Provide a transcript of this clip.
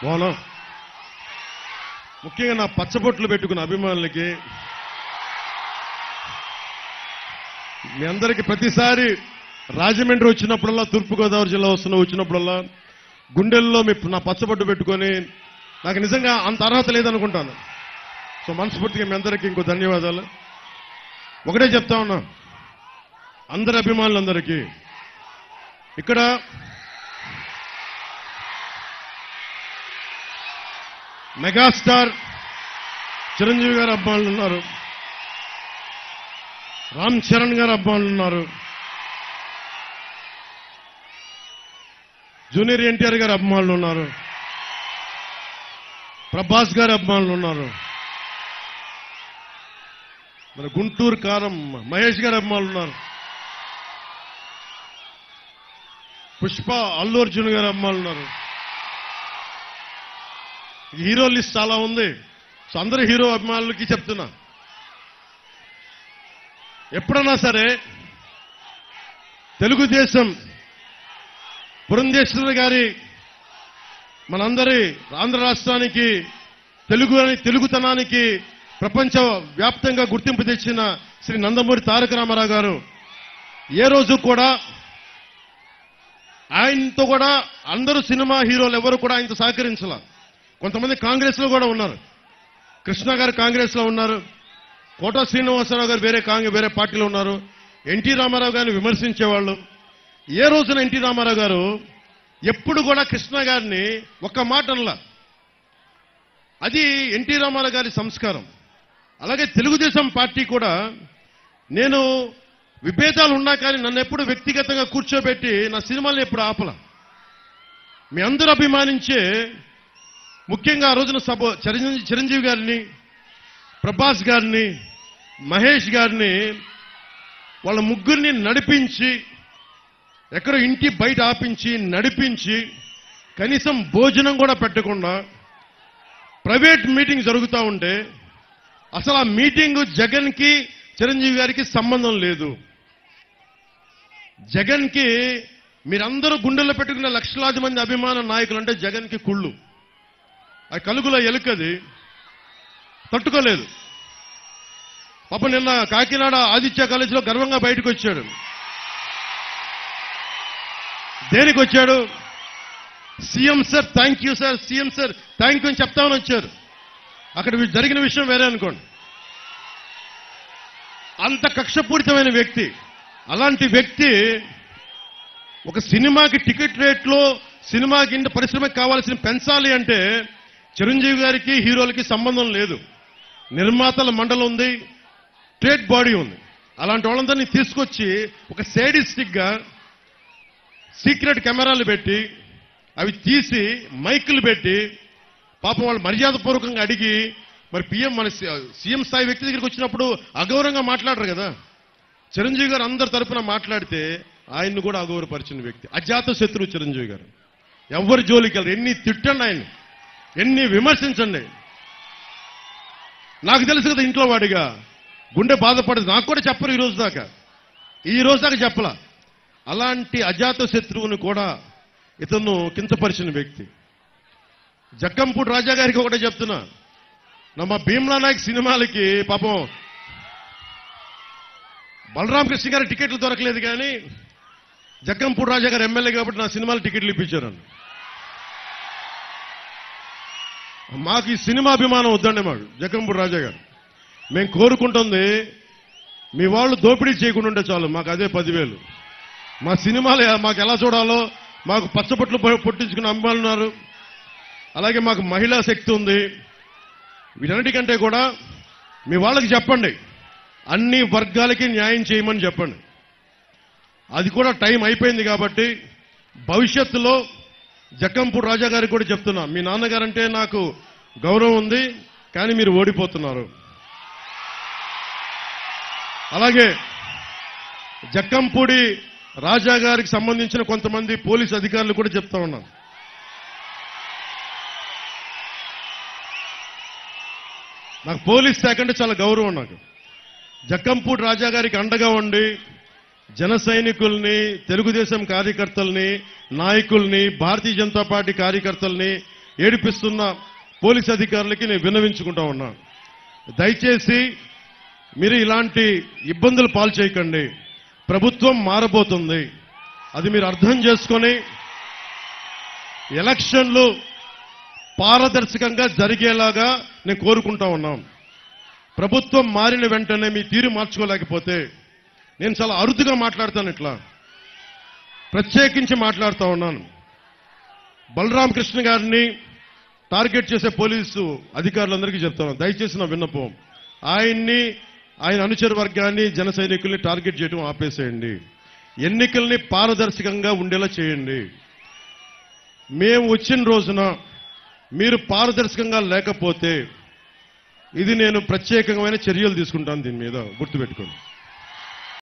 బాగున్నా. ముఖ్యంగా నా పచ్చబొట్లు పెట్టుకున్న అభిమానులకి మీ అందరికీ ప్రతిసారి రాజమండ్రి వచ్చినప్పుడల్లా, తూర్పుగోదావరి జిల్లా వచ్చినప్పుడల్లా గుండెల్లో నా పచ్చబొట్టు పెట్టుకొని నాకు నిజంగా అంత అర్హత లేదనుకుంటాను. సో మనస్ఫూర్తిగా మీ అందరికీ ఇంకో ధన్యవాదాలు. ఒకటే చెప్తా ఉన్నా అందరి అభిమానులందరికీ, ఇక్కడ మెగాస్టార్ చిరంజీవి గారు అభిమానులు ఉన్నారు, రామ్ చరణ్ గారు అభిమానులు ఉన్నారు, జూనియర్ ఎన్టీఆర్ గారు అభిమానులు ఉన్నారు, ప్రభాస్ గారి అభిమానులు ఉన్నారు, మరి గుంటూరు కారం మహేష్ గారి అభిమానులు ఉన్నారు, పుష్ప అల్లు అర్జున్ గారి అభిమానులు ఉన్నారు. హీరో లిస్ట్ చాలా ఉంది. సో అందరూ హీరో అభిమానులకి చెప్తున్నా, ఎప్పుడన్నా సరే తెలుగుదేశం పురంధేశ్వరి గారి మనందరి ఆంధ్ర రాష్ట్రానికి తెలుగుతనానికి ప్రపంచ వ్యాప్తంగా గుర్తింపు తెచ్చిన శ్రీ నందమూరి తారక రామారావు గారు ఏ రోజు కూడా ఆయనతో కూడా అందరూ సినిమా హీరోలు ఎవరు కూడా ఆయనతో సహకరించాల. కొంతమంది కాంగ్రెస్ లో కూడా ఉన్నారు. కృష్ణ గారు కాంగ్రెస్ లో ఉన్నారు, కోట శ్రీనివాసరావు గారు వేరే పార్టీలో ఉన్నారు. ఎన్టీ రామారావు గారిని విమర్శించేవాళ్ళు. ఏ రోజున ఎన్టీ రామారావు గారు ఎప్పుడు కూడా కృష్ణ గారిని ఒక్క మాట అనలా. అది ఎన్టీ రామారావు గారి సంస్కారం. అలాగే తెలుగుదేశం పార్టీ కూడా, నేను విభేదాలు ఉన్నా కానీ నన్ను ఎప్పుడు వ్యక్తిగతంగా కూర్చోబెట్టి నా సినిమాలను ఎప్పుడు ఆపల. మీ అందరూ అభిమానించే, ముఖ్యంగా ఆ రోజున చిరంజీవి గారిని, ప్రభాస్ గారిని, మహేష్ గారిని, వాళ్ళ ముగ్గురిని నడిపించి, ఎక్కడో ఇంటి బయట ఆపించి నడిపించి, కనీసం భోజనం కూడా పెట్టకుండా ప్రైవేట్ మీటింగ్ జరుగుతూ ఉంటే, అసలు ఆ మీటింగ్ జగన్కి చిరంజీవి గారికి సంబంధం లేదు. జగన్కి మీరందరూ గుండెల్లో పెట్టుకున్న లక్షలాది మంది అభిమాన నాయకులు అంటే జగన్కి కుళ్ళు. ఆ కలుగులో ఎలుకది తట్టుకోలేదు. పాప నిన్న కాకినాడ ఆదిత్య కాలేజీలో గర్వంగా బయటకు వచ్చాడు. దేనికి వచ్చాడు? CM sir thank you sir, CM sir thank you అని చెప్తామని వచ్చారు. అక్కడ జరిగిన విషయం వేరే అనుకోండి. అంత కక్షపూరితమైన వ్యక్తి. అలాంటి వ్యక్తి ఒక సినిమాకి టికెట్ రేట్లో, సినిమాకి ఇంత పరిశ్రమకి కావాల్సిన పెంచాలి అంటే చిరంజీవి గారికి హీరోలకి సంబంధం లేదు. నిర్మాతల మండలి ఉంది, ట్రేడ్ బాడీ ఉంది. అలాంటి వాళ్ళందరినీ తీసుకొచ్చి ఒక సేడిస్టిక్ గా సీక్రెట్ కెమెరాలు పెట్టి, అవి తీసి మైకులు పెట్టి, పాపం వాళ్ళు మర్యాదపూర్వకంగా అడిగి, మరి మన సీఎం స్థాయి వ్యక్తి దగ్గరికి వచ్చినప్పుడు అగౌరవంగా మాట్లాడరు కదా. చిరంజీవి గారు అందరి తరఫున మాట్లాడితే ఆయన్ని కూడా అగౌరవపరిచిన వ్యక్తి. అజాత శత్రువు చిరంజీవి గారు. ఎవరి జోలికి వెళ్ళరు. ఎన్ని తిట్టండి, ఆయన ఎన్ని విమర్శించండి. నాకు తెలుసు కదా ఇంట్లో వాడిగా గుండె బాధపడదు. నాకు కూడా చెప్పరు ఈ రోజు దాకా చెప్పలా. అలాంటి అజాత శత్రువుని కూడా ఇతను కించపరిచిన వ్యక్తి. జక్కంపూడి రాజా గారికి ఒకటే చెప్తున్నా, మా భీమ్లా నాయక్ సినిమాలకి పాపం బలరామకృష్ణ గారి టికెట్లు దొరకలేదు, కానీ జక్కంపూడి రాజా గారు ఎమ్మెల్యే కాబట్టి నా సినిమాలు టికెట్లు ఇప్పించారు. మాకు ఈ సినిమా అభిమానం వద్దండి. మాకు జక్కంపూడి రాజా గారు, మేము కోరుకుంటుంది మీ వాళ్ళు దోపిడీ చేయకుండా ఉంటే చాలు, మాకు అదే 10,000. మా సినిమాలు మాకు ఎలా చూడాలో, మాకు పచ్చబొట్లు పొట్టించుకున్న అభిమానులు ఉన్నారు. అలాగే మాకు మహిళా శక్తి ఉంది. వీటన్నిటికంటే కూడా మీ వాళ్ళకి చెప్పండి, అన్ని వర్గాలకి న్యాయం చేయమని చెప్పండి. అది కూడా టైం అయిపోయింది కాబట్టి భవిష్యత్తులో జక్కంపూడి రాజా గారికి కూడా చెప్తున్నా, మీ నాన్నగారంటే నాకు గౌరవం ఉంది, కానీ మీరు ఓడిపోతున్నారు. అలాగే జక్కంపూడి రాజా గారికి సంబంధించిన కొంతమంది పోలీసు అధికారులు కూడా చెప్తా ఉన్నాను, నాకు పోలీస్ శాఖ అంటే చాలా గౌరవం. నాకు జక్కంపూడి రాజా గారికి అండగా ఉండి జన సైనికుల్ని, తెలుగుదేశం కార్యకర్తల్ని, నాయకుల్ని, భారతీయ జనతా పార్టీ కార్యకర్తల్ని ఏడిపిస్తున్న పోలీస్ అధికారులకి నేను విన్నవించుకుంటా ఉన్నా. దయచేసి మీరు ఇలాంటి ఇబ్బందులు పాలు చేయకండి. ప్రభుత్వం మారబోతుంది, అది మీరు అర్థం చేసుకొని ఎలక్షన్లు పారదర్శకంగా జరిగేలాగా నేను కోరుకుంటా ఉన్నాం. ప్రభుత్వం మారిన వెంటనే మీ తీరు మార్చుకోలేకపోతే నేను చాలా అరుదుగా మాట్లాడతాను, ఇట్లా ప్రత్యేకించి మాట్లాడుతూ ఉన్నాను. బలరామకృష్ణ గారిని టార్గెట్ చేసే పోలీసు అధికారులందరికీ చెప్తాను, దయచేసి నా విన్నపం, ఆయన్ని, ఆయన అనుచర వర్గాన్ని, జన సైనికుల్ని టార్గెట్ చేయడం ఆపేసేయండి. ఎన్నికల్ని పారదర్శకంగా ఉండేలా చేయండి. మేము వచ్చిన రోజున మీరు పారదర్శకంగా లేకపోతే ఇది నేను ప్రత్యేకమైన చర్యలు తీసుకుంటాను. దీని మీద గుర్తుపెట్టుకోండి.